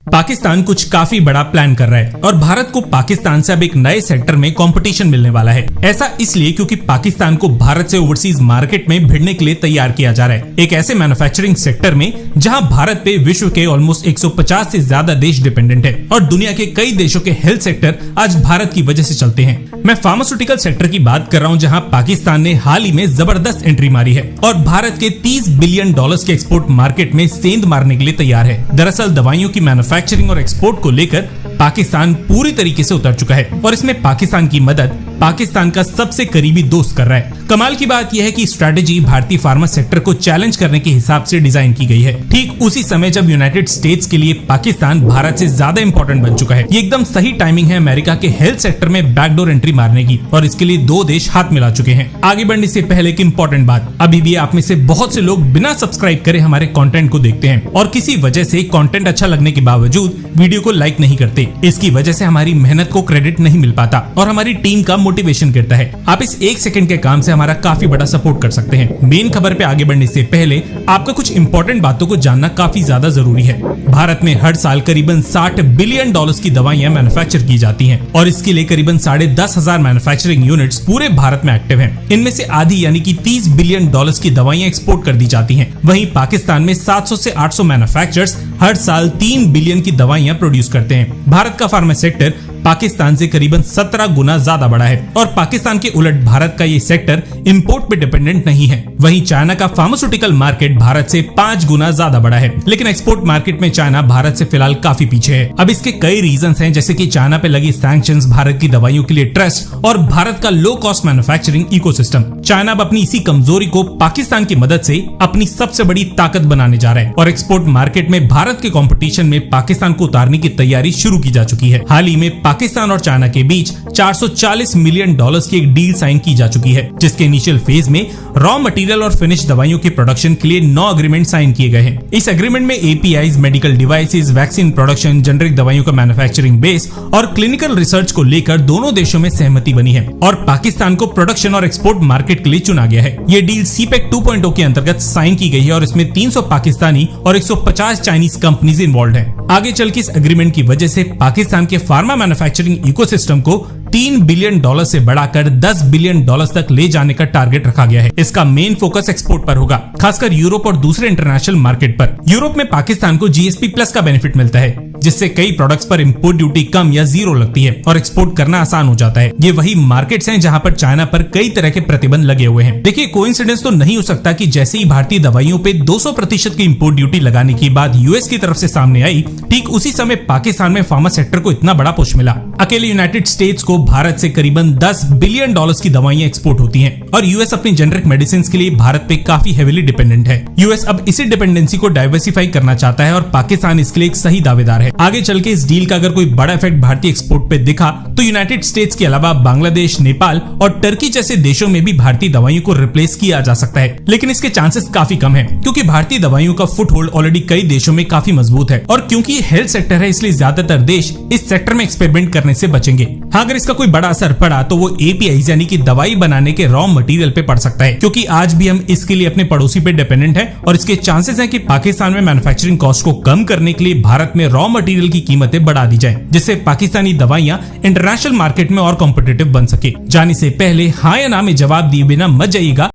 पाकिस्तान कुछ काफी बड़ा प्लान कर रहा है और भारत को पाकिस्तान से अब एक नए सेक्टर में कंपटीशन मिलने वाला है। ऐसा इसलिए क्योंकि पाकिस्तान को भारत से ओवरसीज मार्केट में भिड़ने के लिए तैयार किया जा रहा है, एक ऐसे मैन्युफैक्चरिंग सेक्टर में जहां भारत पे विश्व के ऑलमोस्ट 150 से ज्यादा देश डिपेंडेंट है और दुनिया के कई देशों के हेल्थ सेक्टर आज भारत की वजह से चलते हैं। मैं फार्मास्यूटिकल सेक्टर की बात कर रहा हूं, जहां पाकिस्तान ने हाल ही में जबरदस्त एंट्री मारी है और भारत के $30 बिलियन के एक्सपोर्ट मार्केट में सेंध मारने के लिए तैयार है। दरअसल दवाइयों की मैन्युफैक्चरिंग और एक्सपोर्ट को लेकर पाकिस्तान पूरी तरीके से उतर चुका है और इसमें पाकिस्तान की मदद पाकिस्तान का सबसे करीबी दोस्त कर रहा है। कमाल की बात यह है कि स्ट्रैटेजी भारतीय फार्मा सेक्टर को चैलेंज करने के हिसाब से डिजाइन की गई है, ठीक उसी समय जब यूनाइटेड स्टेट्स के लिए पाकिस्तान भारत से ज्यादा इंपॉर्टेंट बन चुका है। ये एकदम सही टाइमिंग है अमेरिका के हेल्थ सेक्टर में बैकडोर एंट्री मारने की और इसके लिए दो देश हाथ मिला चुके हैं। आगे बढ़ने से पहले एक इंपॉर्टेंट बात, अभी भी आप में से बहुत से लोग बिना सब्सक्राइब करे हमारे कंटेंट को देखते हैं और किसी वजह से कंटेंट अच्छा लगने के बावजूद वीडियो को लाइक नहीं करते। इसकी वजह से हमारी मेहनत को क्रेडिट नहीं मिल पाता और हमारी टीम का मोटिवेशन गिरता है। आप इस 1 सेकंड के काम से हमारा काफी बड़ा सपोर्ट कर सकते हैं। मेन खबर पे आगे बढ़ने से पहले आपका कुछ इंपॉर्टेंट बातों को जानना काफी ज्यादा जरूरी है। भारत में हर साल करीबन $60 बिलियन की दवाइयां मैन्युफैक्चर की जाती हैं और इसके लिए करीबन 10,500 मैन्युफैक्चरिंग यूनिट्स पूरे भारत में एक्टिव हैं। इनमें से आधी यानी कि $30 बिलियन की दवाइयां एक्सपोर्ट कर दी जाती हैं। वहीं पाकिस्तान में 700 से 800 मैन्युफैक्चरर्स हर साल 3 बिलियन की दवाइयां प्रोड्यूस करते हैं। भारत का फार्मा सेक्टर पाकिस्तान से करीबन 17 गुना ज्यादा बड़ा है और पाकिस्तान के उलट भारत का ये सेक्टर इंपोर्ट पे डिपेंडेंट नहीं है। वहीं चाइना का फार्मास्यूटिकल मार्केट भारत से 5 गुना ज्यादा बड़ा है, लेकिन एक्सपोर्ट मार्केट में चाइना भारत से फिलहाल काफी पीछे है। अब इसके कई रीजंस हैं, जैसे कि चाइना पे लगी सैंक्शंस, भारत की दवाइयों के लिए ट्रस्ट और भारत का low cost manufacturing ecosystem. China अब अपनी इसी कमजोरी को पाकिस्तान की मदद से अपनी सबसे बड़ी ताकत बनाने जा रहा है और एक्सपोर्ट मार्केट में भारत के कंपटीशन में पाकिस्तान को उतारने की तैयारी शुरू की जा चुकी है। हाल ही में पाकिस्तान और चाइना के बीच $440 मिलियन की एक डील साइन की जा चुकी है, जिसके इनिशियल फेज में रॉ मटेरियल और फिनिश दवाइयों के प्रोडक्शन के लिए 9 एग्रीमेंट साइन किए गए हैं। इस एग्रीमेंट में APIs, medical devices, vaccine production, generic दवाइयों का मैन्युफैक्चरिंग बेस और क्लिनिकल रिसर्च को लेकर दोनों देशों में सहमति बनी है और पाकिस्तान को प्रोडक्शन और एक्सपोर्ट मार्केट के लिए चुना गया है। ये डील CPEC 2.0 के अंतर्गत साइन की गई है और इसमें 300 पाकिस्तानी और 150 चाइनीज कंपनीज इन्वॉल्व हैं। आगे चल के इस एग्रीमेंट की वजह से पाकिस्तान के फार्मा मैन्युफैक्चरिंग इकोसिस्टम को $3 बिलियन से बढ़ाकर $10 बिलियन तक ले जाने का टारगेट रखा गया है। इसका मेन फोकस एक्सपोर्ट पर होगा, खासकर यूरोप और दूसरे इंटरनेशनल मार्केट पर। यूरोप में पाकिस्तान को GSP+ का बेनिफिट मिलता है, जिससे कई प्रोडक्ट्स पर इंपोर्ट ड्यूटी कम या 0 लगती है और एक्सपोर्ट करना आसान हो जाता है। ये वही मार्केट्स हैं जहां पर चाइना पर कई तरह के प्रतिबंध लगे हुए हैं। देखिए, कोइंसिडेंस तो नहीं हो सकता कि जैसे ही भारतीय दवाइयों पे 200% की इंपोर्ट ड्यूटी लगाने की बात US की तरफ से सामने आई, ठीक उसी समय पाकिस्तान में फार्मा सेक्टर को इतना बड़ा पुश मिला। अकेले यूनाइटेड स्टेट्स को भारत से करीबन $10 बिलियन की दवाइयां एक्सपोर्ट होती हैं और US अपनी जेनरिक मेडिसिन के लिए भारत पे काफी हेवीली डिपेंडेंट है। US अब इसी डिपेंडेंसी को डाइवर्सिफाई करना चाहता है और पाकिस्तान इसके लिए एक सही दावेदार है। आगे चल के इस डील का अगर कोई बड़ा इफेक्ट भारतीय एक्सपोर्ट पे दिखा तो यूनाइटेड स्टेट्स के अलावा बांग्लादेश, नेपाल और टर्की जैसे देशों में भी भारतीय दवाइयों को रिप्लेस किया जा सकता है, लेकिन इसके चांसेस काफी कम है क्योंकि भारतीय दवाइयों का फुट होल्ड ऑलरेडी कई देशों में काफी मजबूत है और क्योंकि हेल्थ सेक्टर है इसलिए ज्यादातर देश इस सेक्टर में एक्सपेरिमेंट करने से बचेंगे। हाँ, अगर इसका कोई बड़ा असर पड़ा तो वो APIs यानी कि दवाई बनाने के रॉ मटेरियल पे पड़ सकता है, क्योंकि आज भी हम इसके लिए अपने पड़ोसी पे डिपेंडेंट है और इसके चांसेस हैं कि पाकिस्तान में मैन्युफैक्चरिंग कॉस्ट को कम करने के लिए भारत में रॉ मटेरियल की कीमतें बढ़ा दी जाए, जिससे पाकिस्तानी दवाइयां इंटरनेशनल मार्केट में और कॉम्पिटिटिव बन सके। जाने से पहले हाँ या ना में जवाब दिए बिना मत जाइएगा।